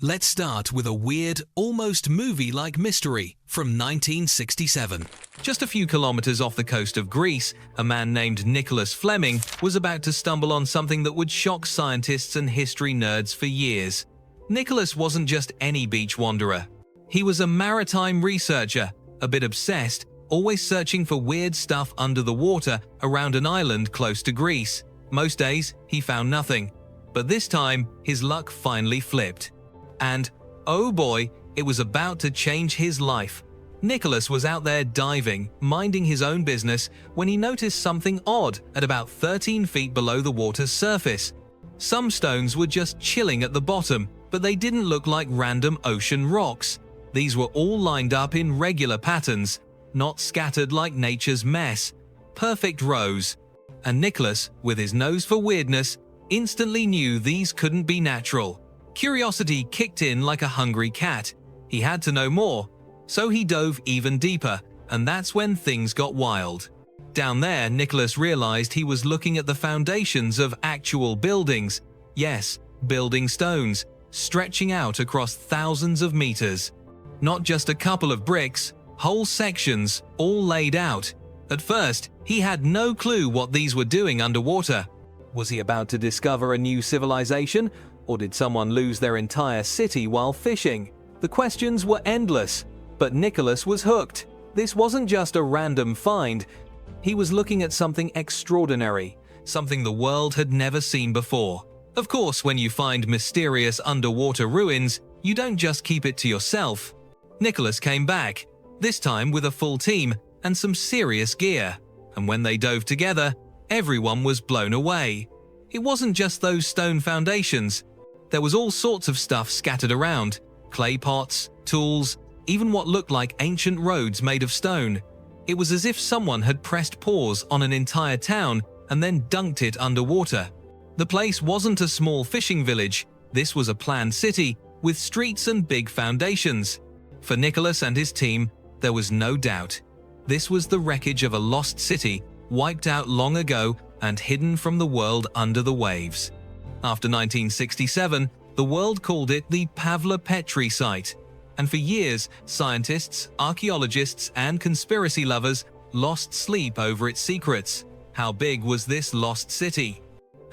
Let's start with a weird, almost movie-like mystery from 1967. Just a few kilometers off the coast of Greece, a man named Nicholas Fleming was about to stumble on something that would shock scientists and history nerds for years. Nicholas wasn't just any beach wanderer. He was a maritime researcher, a bit obsessed, always searching for weird stuff under the water around an island close to Greece. Most days, he found nothing. But this time, his luck finally flipped. And, oh boy, it was about to change his life. Nicholas was out there diving, minding his own business, when he noticed something odd at about 13 feet below the water's surface. Some stones were just chilling at the bottom, but they didn't look like random ocean rocks. These were all lined up in regular patterns, not scattered like nature's mess. Perfect rows. And Nicholas, with his nose for weirdness, instantly knew these couldn't be natural. Curiosity kicked in like a hungry cat. He had to know more, so he dove even deeper, and that's when things got wild. Down there, Nicholas realized he was looking at the foundations of actual buildings. Yes, building stones, stretching out across thousands of meters. Not just a couple of bricks, whole sections, all laid out. At first, he had no clue what these were doing underwater. Was he about to discover a new civilization? Or did someone lose their entire city while fishing? The questions were endless, but Nicholas was hooked. This wasn't just a random find. He was looking at something extraordinary, something the world had never seen before. Of course, when you find mysterious underwater ruins, you don't just keep it to yourself. Nicholas came back, this time with a full team and some serious gear. And when they dove together, everyone was blown away. It wasn't just those stone foundations. There was all sorts of stuff scattered around. Clay pots, tools, even what looked like ancient roads made of stone. It was as if someone had pressed pause on an entire town and then dunked it underwater. The place wasn't a small fishing village. This was a planned city with streets and big foundations. For Nicholas and his team, there was no doubt. This was the wreckage of a lost city, wiped out long ago and hidden from the world under the waves. After 1967, the world called it the Pavlopetri site. And for years, scientists, archaeologists, and conspiracy lovers lost sleep over its secrets. How big was this lost city?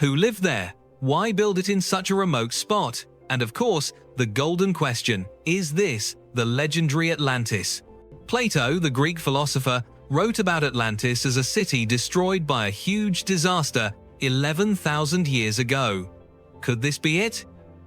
Who lived there? Why build it in such a remote spot? And of course, the golden question, is this the legendary Atlantis? Plato, the Greek philosopher, wrote about Atlantis as a city destroyed by a huge disaster 11,000 years ago. Could this be it?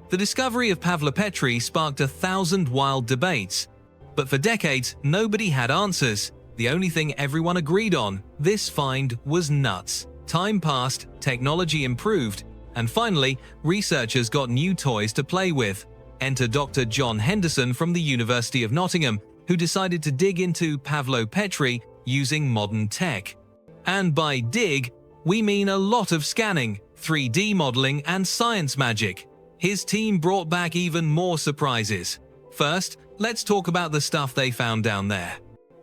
The discovery of Pavlopetri sparked 1,000 wild debates. But for decades, nobody had answers. The only thing everyone agreed on, this find was nuts. Time passed, technology improved, and finally, researchers got new toys to play with. Enter Dr. John Henderson from the University of Nottingham, who decided to dig into Pavlopetri using modern tech. And by dig, we mean a lot of scanning, 3D modeling, and science magic. His team brought back even more surprises. First, let's talk about the stuff they found down there.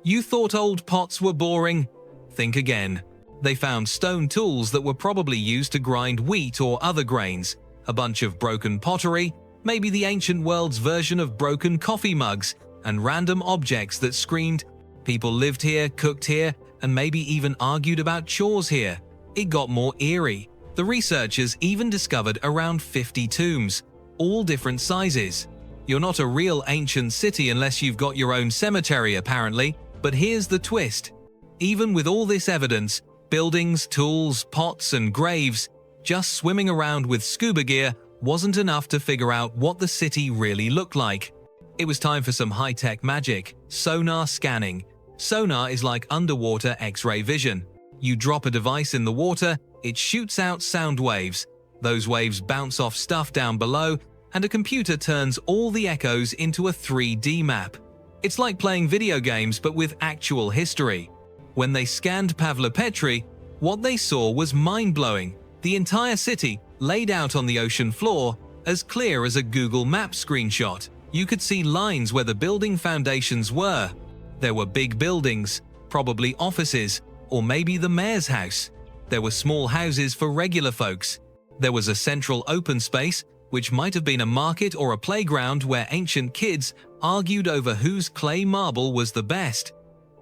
You thought old pots were boring? Think again. They found stone tools that were probably used to grind wheat or other grains, a bunch of broken pottery, maybe the ancient world's version of broken coffee mugs, and random objects that screamed, people lived here, cooked here, and maybe even argued about chores here. It got more eerie. The researchers even discovered around 50 tombs, all different sizes. You're not a real ancient city unless you've got your own cemetery, apparently, but here's the twist. Even with all this evidence, buildings, tools, pots, and graves, just swimming around with scuba gear wasn't enough to figure out what the city really looked like. It was time for some high-tech magic, sonar scanning. Sonar is like underwater X-ray vision. You drop a device in the water, it shoots out sound waves. Those waves bounce off stuff down below, and a computer turns all the echoes into a 3D map. It's like playing video games but with actual history. When they scanned Pavlopetri, what they saw was mind-blowing. The entire city, laid out on the ocean floor, as clear as a Google Maps screenshot. You could see lines where the building foundations were. There were big buildings, probably offices, or maybe the mayor's house. There were small houses for regular folks. There was a central open space, which might have been a market or a playground where ancient kids argued over whose clay marble was the best.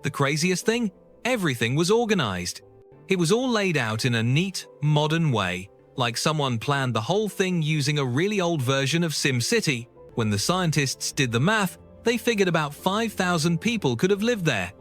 The craziest thing? Everything was organized. It was all laid out in a neat, modern way, like someone planned the whole thing using a really old version of SimCity. When the scientists did the math, they figured about 5,000 people could have lived there.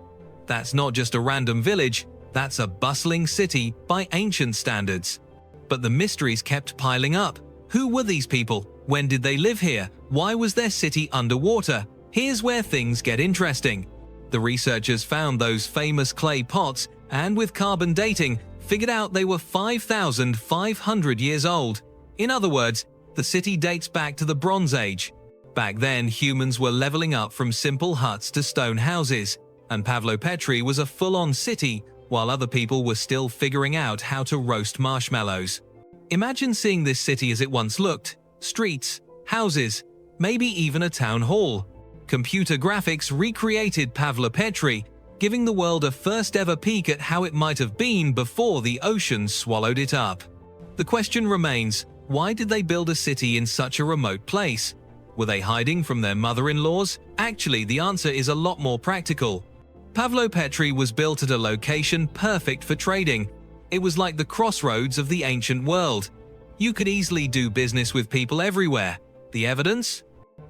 That's not just a random village, that's a bustling city by ancient standards. But the mysteries kept piling up. Who were these people? When did they live here? Why was their city underwater? Here's where things get interesting. The researchers found those famous clay pots and, with carbon dating, figured out they were 5,500 years old. In other words, the city dates back to the Bronze Age. Back then, humans were leveling up from simple huts to stone houses, and Pavlopetri was a full-on city, while other people were still figuring out how to roast marshmallows. Imagine seeing this city as it once looked: streets, houses, maybe even a town hall. Computer graphics recreated Pavlopetri, giving the world a first-ever peek at how it might have been before the ocean swallowed it up. The question remains, why did they build a city in such a remote place? Were they hiding from their mother-in-laws? Actually, the answer is a lot more practical. Pavlopetri was built at a location perfect for trading. It was like the crossroads of the ancient world. You could easily do business with people everywhere. The evidence?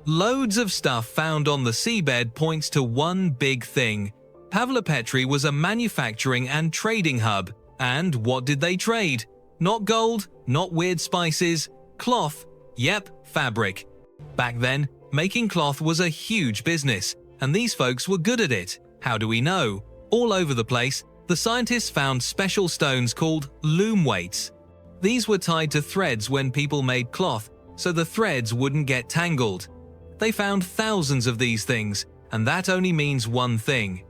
Loads of stuff found on the seabed points to one big thing. Pavlopetri was a manufacturing and trading hub. And what did they trade? Not gold, not weird spices, cloth, yep, fabric. Back then, making cloth was a huge business, and these folks were good at it. How do we know? All over the place, the scientists found special stones called loom weights. These were tied to threads when people made cloth, so the threads wouldn't get tangled. They found thousands of these things, and that only means one thing.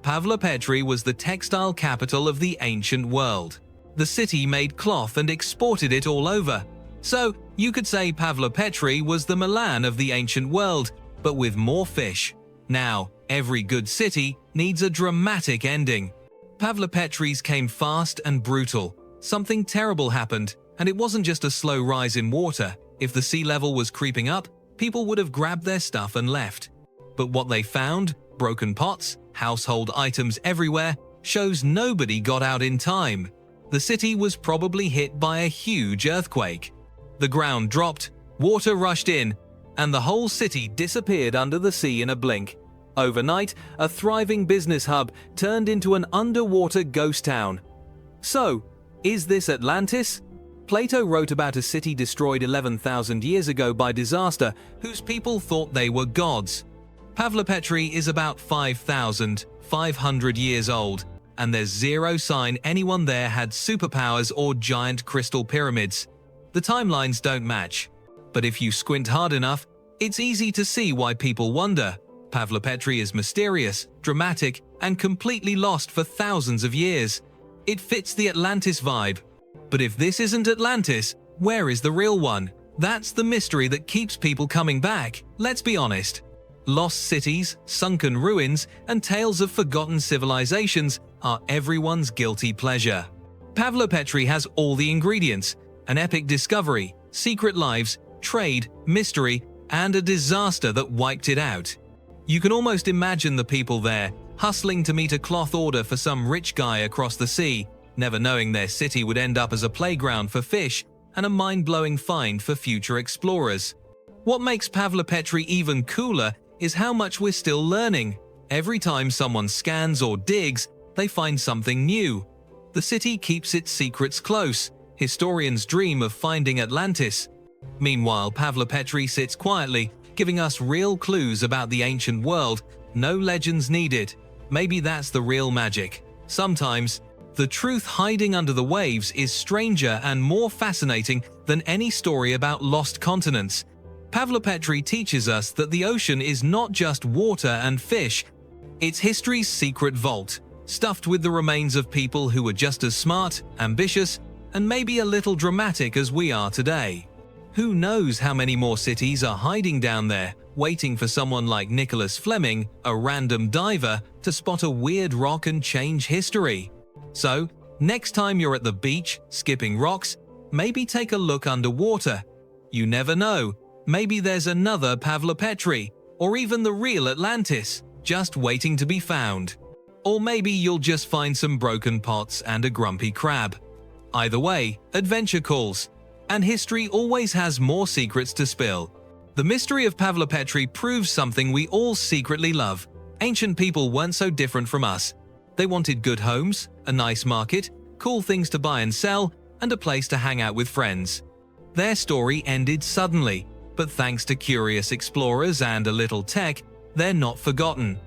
Pavlopetri was the textile capital of the ancient world. The city made cloth and exported it all over. So, you could say Pavlopetri was the Milan of the ancient world, but with more fish. Now, every good city needs a dramatic ending. Pavlopetri's came fast and brutal. Something terrible happened, and it wasn't just a slow rise in water. If the sea level was creeping up, people would have grabbed their stuff and left. But what they found, broken pots, household items everywhere, shows nobody got out in time. The city was probably hit by a huge earthquake. The ground dropped, water rushed in, and the whole city disappeared under the sea in a blink. Overnight, a thriving business hub turned into an underwater ghost town. So, is this Atlantis? Plato wrote about a city destroyed 11,000 years ago by disaster, whose people thought they were gods. Pavlopetri is about 5,500 years old, and there's zero sign anyone there had superpowers or giant crystal pyramids. The timelines don't match. But if you squint hard enough, it's easy to see why people wonder. Pavlopetri is mysterious, dramatic, and completely lost for thousands of years. It fits the Atlantis vibe. But if this isn't Atlantis, where is the real one? That's the mystery that keeps people coming back. Let's be honest. Lost cities, sunken ruins, and tales of forgotten civilizations are everyone's guilty pleasure. Pavlopetri has all the ingredients: an epic discovery, secret lives, trade, mystery, and a disaster that wiped it out. You can almost imagine the people there, hustling to meet a cloth order for some rich guy across the sea, never knowing their city would end up as a playground for fish and a mind-blowing find for future explorers. What makes Pavlopetri even cooler is how much we're still learning. Every time someone scans or digs, they find something new. The city keeps its secrets close. Historians dream of finding Atlantis. Meanwhile, Pavlopetri sits quietly, giving us real clues about the ancient world. No legends needed. Maybe that's the real magic. Sometimes, the truth hiding under the waves is stranger and more fascinating than any story about lost continents. Pavlopetri teaches us that the ocean is not just water and fish. It's history's secret vault, stuffed with the remains of people who were just as smart, ambitious, and maybe a little dramatic as we are today. Who knows how many more cities are hiding down there, waiting for someone like Nicholas Fleming, a random diver, to spot a weird rock and change history. So, next time you're at the beach, skipping rocks, maybe take a look underwater. You never know, maybe there's another Pavlopetri, or even the real Atlantis, just waiting to be found. Or maybe you'll just find some broken pots and a grumpy crab. Either way, adventure calls. And history always has more secrets to spill. The mystery of Pavlopetri proves something we all secretly love. Ancient people weren't so different from us. They wanted good homes, a nice market, cool things to buy and sell, and a place to hang out with friends. Their story ended suddenly, but thanks to curious explorers and a little tech, they're not forgotten.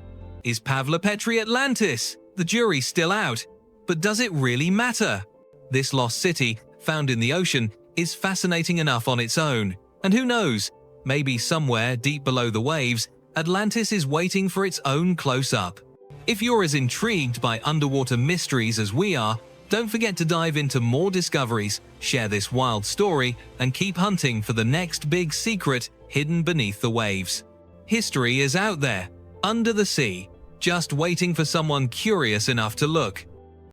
Is Pavlopetri Atlantis? The jury's still out. But does it really matter? This lost city, found in the ocean, is fascinating enough on its own. And who knows, maybe somewhere deep below the waves, Atlantis is waiting for its own close-up. If you're as intrigued by underwater mysteries as we are, don't forget to dive into more discoveries, share this wild story, and keep hunting for the next big secret hidden beneath the waves. History is out there, under the sea, just waiting for someone curious enough to look.